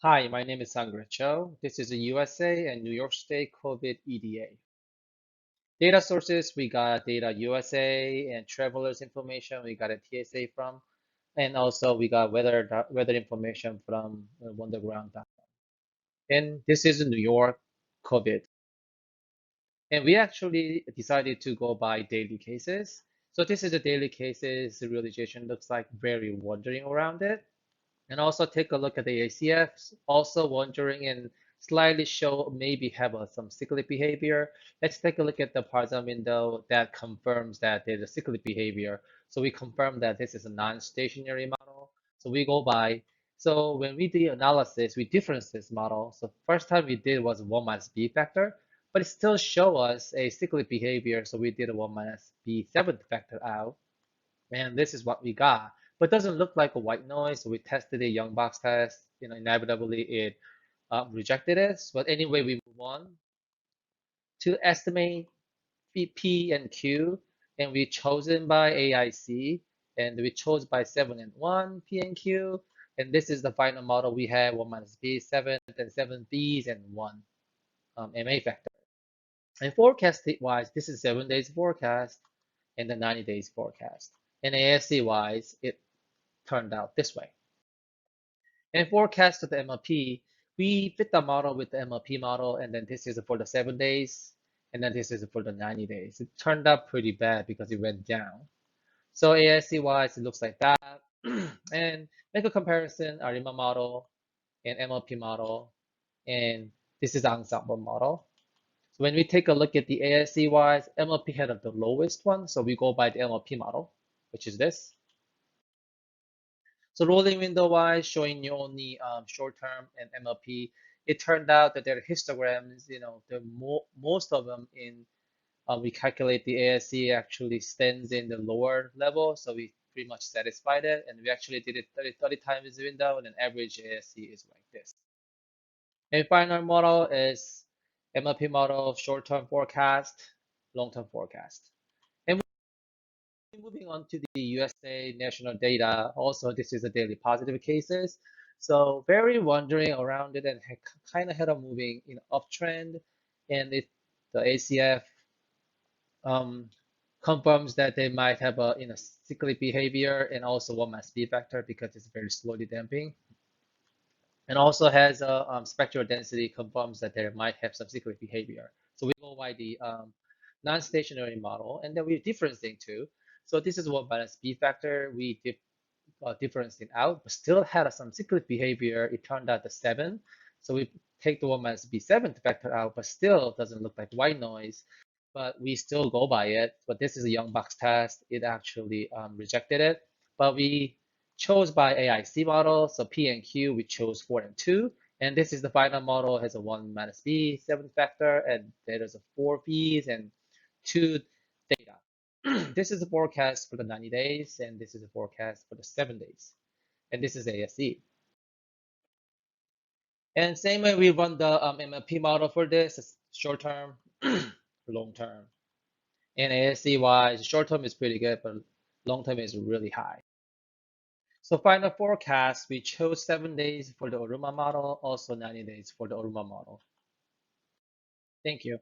Hi, my name is sangrae. This is the USA and New York State COVID EDA. Data sources, we got data USA and travelers information, we got a TSA from, and also we got weather information from wonderground.com. And this is New York COVID. And we actually decided to go by daily cases. So this is the daily cases realization looks like very wandering around it. And also take a look at the ACFs, also wondering and slightly show maybe have some cyclic behavior. Let's take a look at the Parson window that confirms that there's a cyclic behavior. So we confirm that this is a non-stationary model. So we go by. So when we do analysis, we difference this model. So first time we did was 1 minus b factor, but it still show us a cyclic behavior. So we did a 1 minus b seventh factor out. And this is what we got. But it doesn't look like a white noise. So we tested a young box test. Inevitably it rejected it. But anyway, we move on to estimate P and Q, and we chosen by AIC, and we chose by 7 and 1 P and Q. And this is the final model we have 1 minus B, 7, and 7 B's, and 1 MA factor. And forecast wise, this is 7 days forecast and the 90 days forecast. And ASC wise, it turned out this way. And forecast of the MLP, we fit the model with the MLP model, and then this is for the 7 days, and then this is for the 90 days. It turned out pretty bad because it went down. So ASC wise, it looks like that. And make a comparison, ARIMA model and MLP model, and this is the ensemble model. So when we take a look at the ASC wise, MLP had the lowest one, so we go by the MLP model, which is this. So rolling window wise, showing you only short term and MLP. It turned out that their histograms, the most of them in we calculate the ASC actually stands in the lower level, so we pretty much satisfied it, and we actually did it 30 times the window, and an average ASC is like this. And final model is MLP model, short-term forecast, long-term forecast. And moving on to the USA national data, also this is a daily positive cases. So very wandering around it and kind of had a moving uptrend, and the ACF um, confirms that they might have a cyclic behavior and also one mass speed factor because it's very slowly damping, and also has a spectral density confirms that they might have some cyclic behavior. So we go by the non-stationary model, and then we differencing too. So this is one minus B factor. We differencing out, but still had some cyclic behavior. It turned out the 7. So we take the 1 minus B7 factor out, but still doesn't look like white noise. But we still go by it. But this is a young box test. It actually rejected it. But we chose by AIC model. So P and Q, we chose 4 and 2. And this is the final model, has a 1 minus B 7 factor, and there's a 4 P's and 2 data. This is the forecast for the 90 days, and this is the forecast for the 7 days. And this is ASE. And same way we run the MLP model for this, it's short term, long term. And ASC wise, short term is pretty good, but long term is really high. So final forecast, we chose 7 days for the Oruma model, also 90 days for the Oruma model. Thank you.